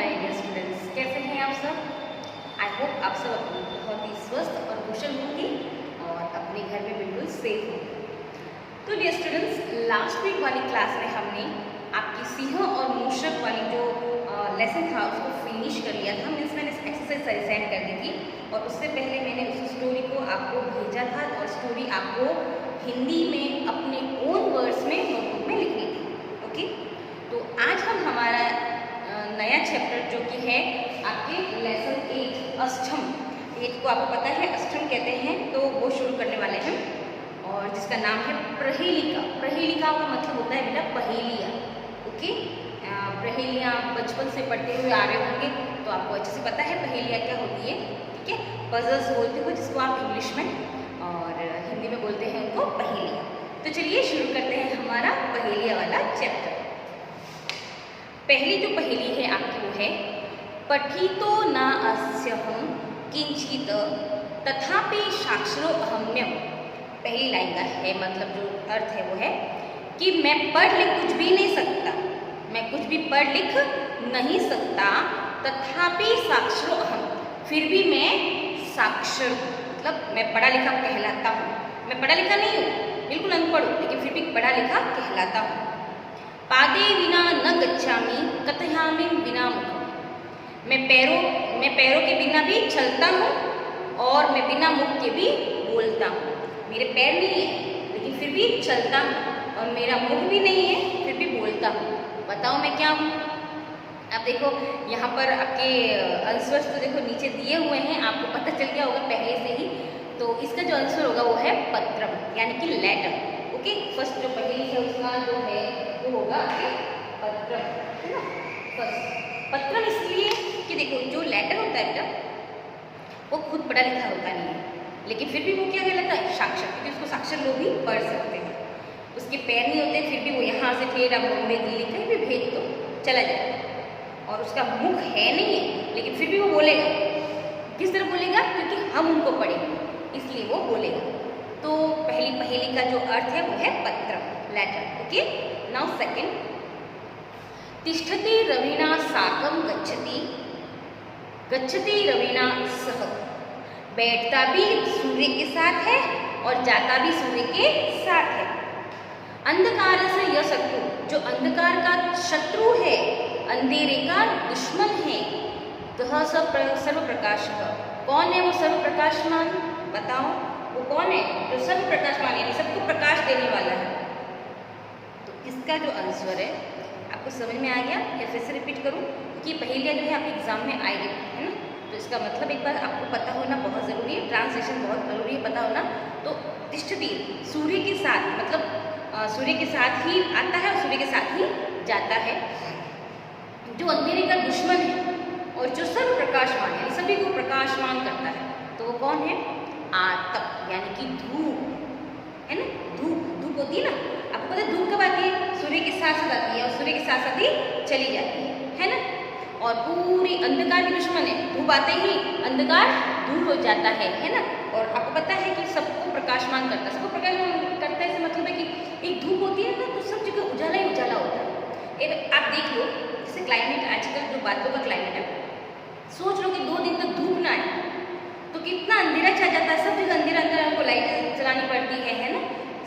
My dear students, कैसे हैं आप सब। आई होप आप सब बहुत ही स्वस्थ और कुशल होंगे और अपने घर में बिल्कुल सेफ होंगे। तो डियर स्टूडेंट्स, लास्ट वीक वाली क्लास में हमने आपकी सिंह और मूषक वाली जो लेसन था उसको फिनिश कर लिया था। मीन्स मैंने एक्सरसाइज सेंड कर दी थी और उससे पहले मैंने उस स्टोरी को आपको भेजा था और स्टोरी आपको हिंदी में अपने ओन वर्ड्स में नोटबुक में लिखनी थी। ओके, तो आज हम हमारा नया चैप्टर जो कि है आपके लेसन 8 अष्टम, 8 को आपको पता है अष्टम कहते हैं, तो वो शुरू करने वाले हैं और जिसका नाम है प्रहेलिका। प्रहेलिका का मतलब होता है बेटा पहेलियाँ। ओके, पहेलियाँ बचपन से पढ़ते हुए आ रहे होंगे तो आपको अच्छे से पता है पहेलियाँ क्या होती है। ठीक है, पजल्स बोलते हो जिसको आप इंग्लिश में और हिंदी में बोलते हैं उनको पहेलियाँ। तो चलिए शुरू करते हैं हमारा पहेलियाँ वाला चैप्टर। पहली जो पहेली है आपकी वो है पठितो न अस्यहं किंचित तथापि साक्षरो अहम्यम। पहली लाइन का है मतलब जो अर्थ है वो है कि मैं पढ़ लिख कुछ भी नहीं सकता, मैं कुछ भी पढ़ लिख नहीं सकता, तथापि साक्षरो अहम, फिर भी मैं साक्षर हूँ, मतलब मैं पढ़ा लिखा कहलाता हूँ। मैं पढ़ा लिखा नहीं हूँ, बिल्कुल अनपढ़ हूँ, लेकिन फिर भी पढ़ा लिखा कहलाता हूँ। पादे विना न गच्छामि कथयामि बिना मुखम। मैं पैरों के बिना भी चलता हूँ और मैं बिना मुख के भी बोलता हूँ। मेरे पैर नहीं है लेकिन फिर भी चलता हूँ और मेरा मुख भी नहीं है फिर भी बोलता हूँ। बताओ मैं क्या हूँ। अब देखो यहाँ पर आपके आंसर्स तो देखो नीचे दिए हुए हैं, आपको पता चल गया होगा पहले से ही। तो इसका जो आंसर होगा वो है पत्रम, यानी कि लेटर। ओके, फर्स्ट जो पहेली है उसका जो है वो होगा पत्रम, है ना। फर्स्ट पत्रम इसलिए कि देखो जो लेटर होता है बेटा वो खुद पढ़ा लिखा होता नहीं है, लेकिन फिर भी वो क्या कहलाता है साक्षर, क्योंकि उसको साक्षर लोग भी पढ़ सकते हैं। उसके पैर नहीं होते फिर भी वो यहाँ से ठेठ बॉम्बे दिल्ली कहीं भी भेज दो चला जाए, और उसका मुख है नहीं है लेकिन फिर भी वो बोलेगा। किस तरह बोलेगा, क्योंकि हम उनको पढ़ेंगे इसलिए वो बोलेगा। तो पहली पहेली का जो अर्थ है वो है पत्रम, लेटर। ओके, नाउ सेकंड, तिष्ठति रवीणा साकं गच्छति गच्छति रवीणा सह। बैठता भी सूर्य के साथ है और जाता भी सूर्य के साथ है। अंधकार से यह शत्रु, जो अंधकार का शत्रु है, अंधेरे का दुश्मन है, तो सर्व प्रकाश। कौन है वो सर्व प्रकाशमान, बताओ वो कौन है जो सर्व प्रकाशमान यानी सबको प्रकाश देने वाला है। तो इसका जो आंसर है आपको समझ में आ गया या फिर से रिपीट करूं कि पहेलियाँ जो है आपके एग्जाम में आएगी, है ना। तो इसका मतलब एक बार आपको पता होना बहुत ज़रूरी है, ट्रांसलेशन बहुत ज़रूरी है पता होना। तो तिष्ठति सूर्य के साथ, मतलब सूर्य के साथ ही आता है और सूर्य के साथ ही जाता है। जो अंधेरे का दुश्मन है और जो सर्व प्रकाशमान यानी सभी को प्रकाशमान करता है, तो वो कौन है, आतप यानी कि धूप, है ना। धूप होती है ना, आपको पता है धूप कब आती है, सूर्य के साथ साथ आती है और सूर्य के साथ साथ ही चली जाती है ना। और पूरी अंधकार की दुश्मन है, धूप आते ही अंधकार दूर हो जाता है ना। और आपको पता है कि सबको प्रकाशमान करता है, सबको प्रकाशमान करता है इसका मतलब है कि एक धूप होती है ना तो सब जगह उजाला ही उजाला होता है। आप देख लो जैसे क्लाइमेट, आजकल जो बादलों का क्लाइमेट है, सोच लो कि 2 दिन तक धूप ना आए तो कितना अंधेरा छा जाता है, सब जगह अंधेरा अंधेरा, हमको लाइट चलानी पड़ती है ना,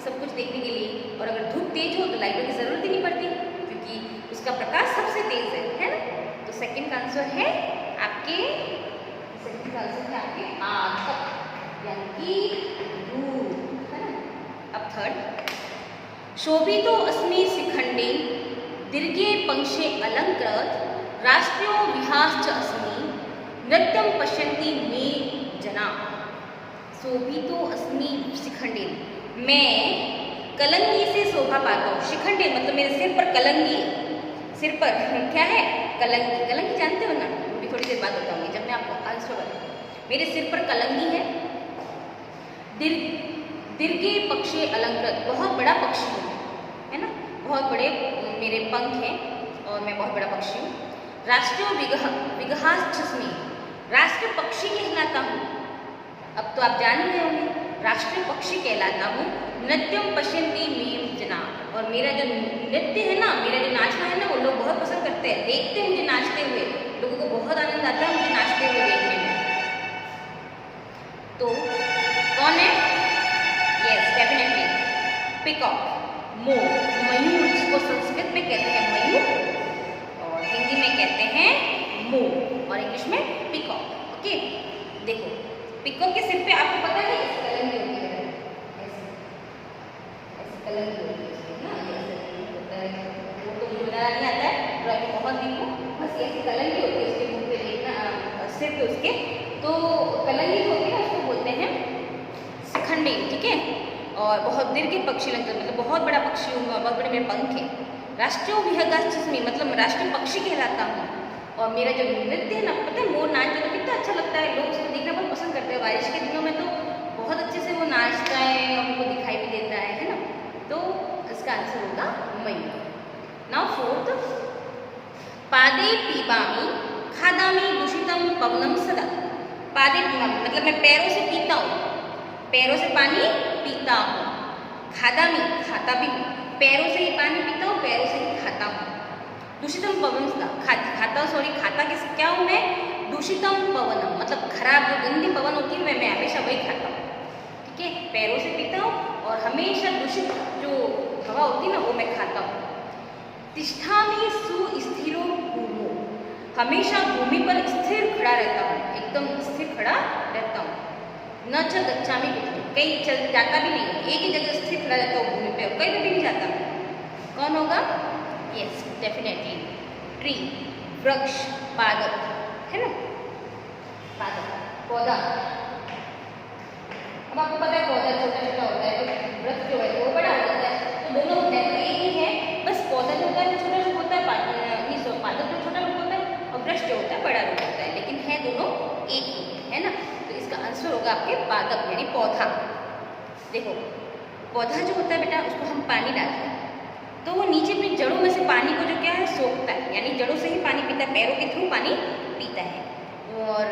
सब कुछ देखने के लिए। और अगर धूप तेज हो तो लाइटों की ज़रूरत ही नहीं पड़ती क्योंकि उसका प्रकाश सबसे तेज है ना। तो सेकंड का आंसर है आपके, सेकंड का आंसर है आपके आतप यानी कि धूप, है ना। अब थर्ड, शोभितो अस्मि शिखंडे दीर्घे पंक्षे अलंकृत राष्ट्रियो विहाश्च अस्मि नृत्यं पश्यन्ति मे जना। शोभितो अस्मि शिखंडे, मैं कलंगी से शोभा पाता हूँ। शिखंडे मतलब मेरे सिर पर कलंगी, सिर पर क्या है, कलंगी। कलंगी जानते हो ना, अभी थोड़ी देर बाद बताऊंगी जब मैं आपको आंसर बताऊंगी। मेरे सिर पर कलंगी है। दीर्घे पक्षे अलंकृत, बहुत बड़ा पक्षी हूँ, है ना, बहुत बड़े मेरे पंख हैं और मैं बहुत बड़ा पक्षी हूँ। राष्ट्रीय विगहास्मी, राष्ट्रीय पक्षी कहलाता हूँ। अब तो आप जान ही गए होंगे, राष्ट्रीय पक्षी कहलाता हूँ। नृत्यम पश्यन्ति मे जना, और मेरा जो नृत्य है ना, मेरा जो नाचना है ना, वो लोग बहुत पसंद करते हैं, देखते हैं मुझे नाचते हुए, लोगों को बहुत आनंद आता है मुझे नाचते हुए देखने में। तो कौन है? यस डेफिनेटली पिकॉक, मोर, मयूर, जिसको संस्कृत में कहते हैं मयूर और हिंदी में कहते हैं मोर और इंग्लिश में पिकॉक। ओके, देखो पिकॉक के सिर पे आपको पता है इस कलंगी होती है, ऐसे ऐसे कलंगी होती है इसमें ना, ऐसे होता है, वो तो मुझे बनाना नहीं आता है, ड्राइंग बहुत वीक हूँ, बस ऐसी कलंगी होती है उसके मुंह पे देखना, सिर पे उसके, तो कलंगी होती है उसको बोलते हैं शिखंडी, ठीक है। और बहुत दीर्घ पक्षी लगता है, मतलब बहुत बड़ा पक्षी हूँ, बहुत बड़े मेरे पंख है। राष्ट्रीय विहंगास्मी मतलब राष्ट्रीय पक्षी कहलाता हूँ। और मेरा जो नृत्य है ना, पता है मोर नाचते तो कितना अच्छा लगता है, लोग उसको देखना बहुत पसंद करते हैं। बारिश के दिनों में तो बहुत अच्छे से वो नाचता है, हमको दिखाई भी देता है ना। तो इसका आंसर होगा मयूर। नाउ फोर्थ, पादे पीबामी खादामी दूषितम पवनम सदा। पादे पीबामी मतलब मैं पैरों से पीता हूँ, पैरों से पानी पीता हूँ। खादामी खाता भी हूँ, पैरों से ही पानी पीता हूँ, पैरों से ही खाता हूँ। दूषितम पवन खाता किस क्या हूँ मैं? दूषितम पवनम मतलब खराब जो गंदी पवन होती है मैं हमेशा वही खाता हूँ, ठीक है। पैरों से पीता हूँ और हमेशा दूषित जो हवा होती है ना वो मैं खाता हूँ। तिष्ठामि सुस्थिरो भूमो, हमेशा भूमि पर स्थिर खड़ा रहता हूँ, एकदम स्थिर खड़ा रहता हूँ। न च गच्छामि कुत्र, कहीं चल जाता भी नहीं, एक ही जगह स्थिर खड़ा रहता हूँ भूमि पे, कहीं भी नहीं जाता। कौन होगा? यस डेफिनेटली ट्री, वृक्ष, पादप है ना, पादप पौधा। अब आपको पता है पौधा छोटा छोटा होता है, तो वृक्ष जो है वो बड़ा हो जाता है, तो दोनों है तो एक ही है, बस पौधा जो होता है छोटा रूप होता है, पादप जो छोटा रूप होता है और वृक्ष जो होता है बड़ा रूप होता है, लेकिन है दोनों एक ही है ना। तो इसका आंसर होगा आपके पादप यानी पौधा। देखो पौधा जो होता है बेटा उसको हम पानी डालते हैं तो वो नीचे अपनी जड़ों में से पानी को जो क्या है सोखता है, यानी जड़ों से ही पानी पीता है, पैरों के थ्रू पानी पीता है। और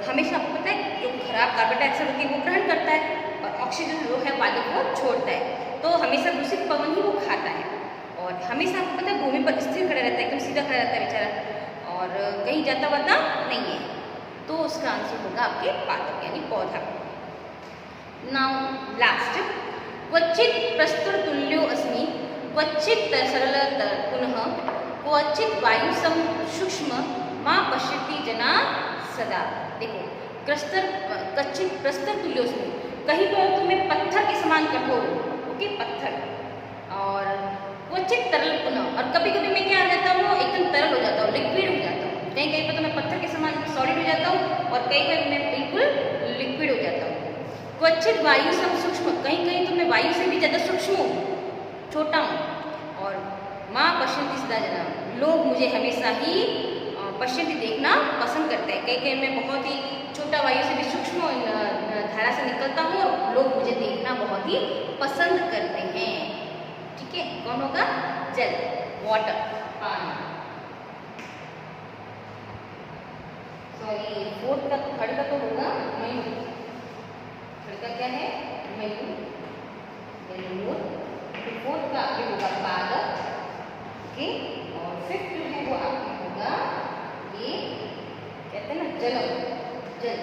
हमेशा आपको पता है जो खराब कार्बन डाइऑक्साइड होती है वो ग्रहण करता है और ऑक्सीजन जो है पादप को छोड़ता है, तो हमेशा दूषित पवन ही वो खाता है। और हमेशा आपको पता है भूमि पर स्थिर खड़ा रहता है, एकदम सीधा खड़ा रहता है बेचारा, और कहीं जाता वाता नहीं है। तो उसका आंसर होगा आपके पादप यानी पौधा। नाउ लास्ट, क्वचित प्रस्तुर तुल्यो अस्मि, क्वचित सरल पुनः, क्वचित वायु सम सूक्ष्म, माँ पश्यति जना सदा। देखो कच्चित प्रस्तर तुल्योस्मि, कहीं पर तो मैं पत्थर के समान कठोर हूँ, ओके पत्थर, और क्वचित तरल पुनः, और कभी कभी मैं क्या आ जाता हूँ एकदम तरल हो जाता हूँ, लिक्विड हो जाता हूँ। कहीं कहीं पर तो मैं पत्थर के समान सॉलिड हो जाता हूँ और कहीं कहीं मैं बिल्कुल लिक्विड हो जाता हूँ। क्वचित वायु सम सूक्ष्म, कहीं कहीं तो मैं वायु से भी ज़्यादा सूक्ष्म हूँ, छोटा हूँ। और माँ पश्यन्ति सदा जना, लोग मुझे हमेशा ही पश्यन्ति देखना पसंद करते हैं। कहीं कहीं मैं बहुत ही छोटा वायु से भी सूक्ष्म धारा से निकलता हूँ और लोग मुझे देखना बहुत ही पसंद करते हैं, ठीक है। कौन होगा? जल, वाटर, पानी। सॉरी फोर्थ का थर्ड का तो होगा मयूर, थर्ड का क्या है? मयूर, मोर। फोर्थ का आपके होगा पादप, ओके। और फिफ्थ जो है वो आपके होगा ये कहते हैं ना जलम, जल,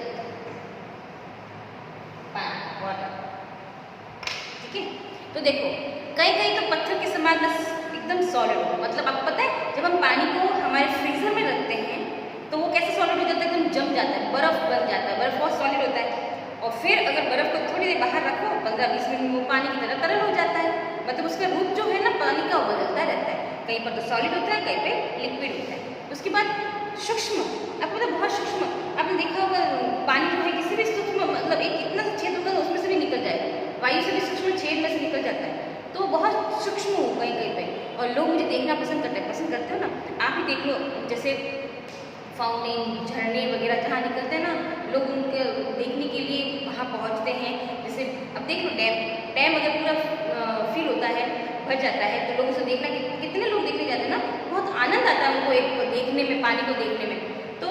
पानी, वाटर, ठीक है। तो देखो कहीं कहीं तो पत्थर के समान एकदम सॉलिड होगा, मतलब आपको पता है जब हम पानी को हमारे फ्रीजर में रखते हैं तो वो कैसे सॉलिड हो जाता है? एकदम जम जाता है, बर्फ बन जाता है, बर्फ बहुत सॉलिड होता है। और फिर अगर बर्फ को थोड़ी देर बाहर रखो 15-20 मिनट में वो पानी की तरह तरल हो जाता है, मतलब उसका रूप जो है ना पानी का बदलता रहता है, कहीं पर तो सॉलिड होता है कहीं पे लिक्विड होता है। उसके बाद सूक्ष्म, आपको पता बहुत सूक्ष्म, आपने देखा होगा पानी जो है किसी भी सूक्ष्म मतलब एक इतना सा छेद होगा उसमें से भी निकल जाएगा, वायु से भी सूक्ष्म छेद में से निकल जाता है, तो बहुत सूक्ष्म हो कहीं कहीं पे। और लोग मुझे देखना पसंद करते हो ना, आप ही देख लो, जैसे फाउंटेन, झरने वगैरह जहाँ निकलते हैं ना, लोग उनके देखने के लिए वहाँ पहुँचते हैं। जैसे अब देख लो डैम अगर पूरा फील होता है, भर जाता है, तो लोग उसे देखना कितने लोग देखने जाते हैं ना, बहुत आनंद आता है उनको एक देखने में, पानी को देखने में, तो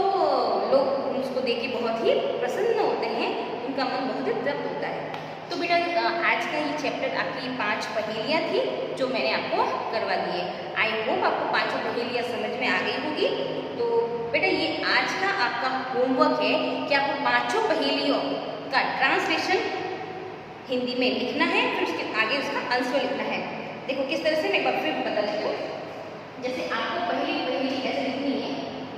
लोग उसको देख के बहुत ही प्रसन्न होते हैं, उनका मन बहुत ही तृप्त होता है। तो बेटा आज का ये चैप्टर आपकी 5 पहेलियाँ थी जो मैंने आपको करवा दी है। आई होप आपको पांचों पहेलियाँ समझ में आ गई होगी। तो बेटा ये आज का आपका होमवर्क है कि आपको पांचों पहेलियों का ट्रांसलेशन हिंदी में लिखना है, फिर उसके आगे उसका आंसर लिखना है। देखो किस तरह से, मैं एक बार फिर बता देती हूँ। जैसे आपको पहली पहेली ऐसे लिखनी है,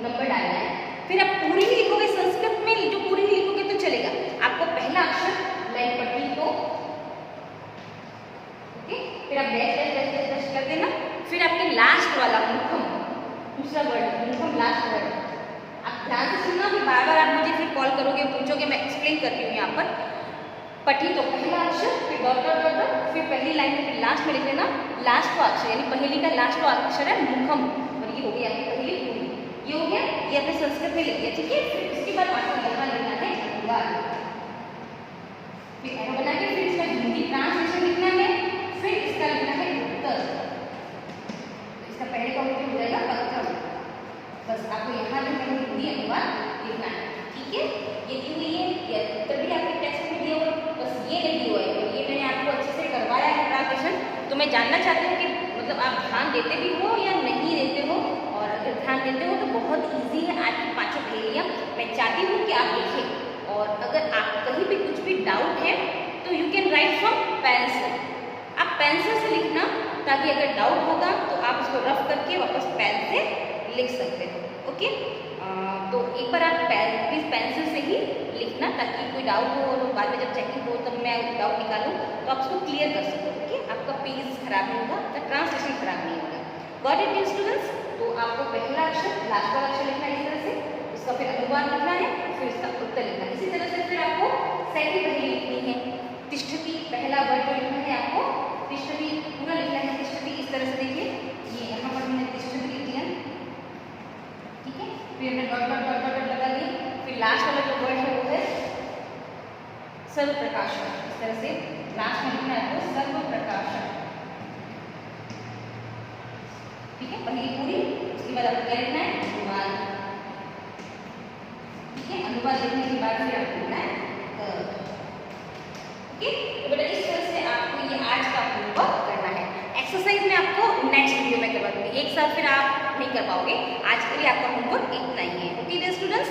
नंबर डालना है, फिर आप पूरी ही लिखोगे संस्कृत में, जो पूरी ही लिखोगे तो चलेगा। आपको पहला अक्षर लाइन पढ़नी तो ओके, फिर आप dash dash dash dash dash कर देना, फिर आपके लास्ट वाला मुखम, दूसरा वर्ड मुखम, लास्ट वर्ड। आप ध्यान से सुनना, फिर बार बार आप मुझे फिर कॉल करोगे, पूछोगे, मैं एक्सप्लेन करती हूँ यहाँ पर। पठी तो पहला अक्षर, फिर डॉट डॉट डॉट डॉट, फिर पहली लाइन में फिर लास्ट में लिख लेना लास्ट का अक्षर, यानी पहेली का लास्ट का अक्षर है मुखम, और ये हो गया आपकी पहेली पूरी। ये हो गया, ये आपने संस्कृत में लिख दिया, ठीक है। फिर उसके बाद आपको यहाँ लिखना है अनुवाद, फिर ऐसा बना के फिर इसका हिंदी ट्रांसलेशन लिखना है, फिर इसका लिखना है उत्तर। इसका पहले का उत्तर हो जाएगा पत्थर। बस आपको यहाँ लिखना है हिंदी अनुवाद लिखना है, ठीक है। ये दी हुई है, ये उत्तर भी आपके टेक्स्ट में दिया हुआ, बस ये नहीं हुआ है, और ये मैंने आपको अच्छे से करवाया है ट्रांसलेशन। तो मैं जानना चाहती हूँ कि मतलब आप ध्यान देते भी हो या नहीं देते हो, और अगर ध्यान देते हो तो बहुत ईजी है आज की पांचों पहेलियाँ। मैं चाहती हूँ कि आप लिखें, और अगर आप कहीं भी कुछ भी डाउट है तो you can write from pencil. आप पेंसिल से लिखना, ताकि अगर डाउट होगा तो आप उसको रफ करके वापस पेन से लिख सकते हो, ओके। तो एक बार आप प्लीज़ पेंसिल से ही लिखना, ताकि कोई डाउट हो और बाद में जब चेकिंग हो तब मैं डाउट निकालूँ तो आप उसको क्लियर कर सको, ओके। आपका पेज खराब नहीं होगा, आपका ट्रांसलेशन खराब नहीं होगा। Got it dear students? तो आपको पहला अक्षर लास्ट वाला अक्षर लिखना है इस तरह से, उसका फिर अनुवाद लिखना है, फिर इसका उत्तर लिखना है। इसी तरह से फिर आपको सेकंड पहेली लिखनी है, तिष्ठति, पहला वर्ड जो लिखना है आपको तिष्ठति पूरा लिखना है। तिष्ठति इस तरह से देखिए, ये यहाँ पर मैंने तिष्ठति लिख दिया, ठीक है। फिर हमने डॉट डॉट डॉट डॉट लगा दी, फिर लास्ट वाला जो वर्ड है वो है सर्वप्रकाशन। इस तरह से लास्ट में लिखना है तो सर्वप्रकाशन, ठीक है। पहली पूरी, उसके बाद आपको क्या लिखना है अनुवाद, ठीक है। अनुवाद लिखने के बाद फिर आपको लिखना है ओके। तो बेटा इस तरह से आपको ये आज का होमवर्क करना है। एक्सरसाइज में आपको नेक्स्ट वीडियो में करवा दूंगी, एक साथ फिर आप नहीं कर पाओगे। आज के लिए आपका होमवर्क इतना ही है, ओके डियर स्टूडेंट्स।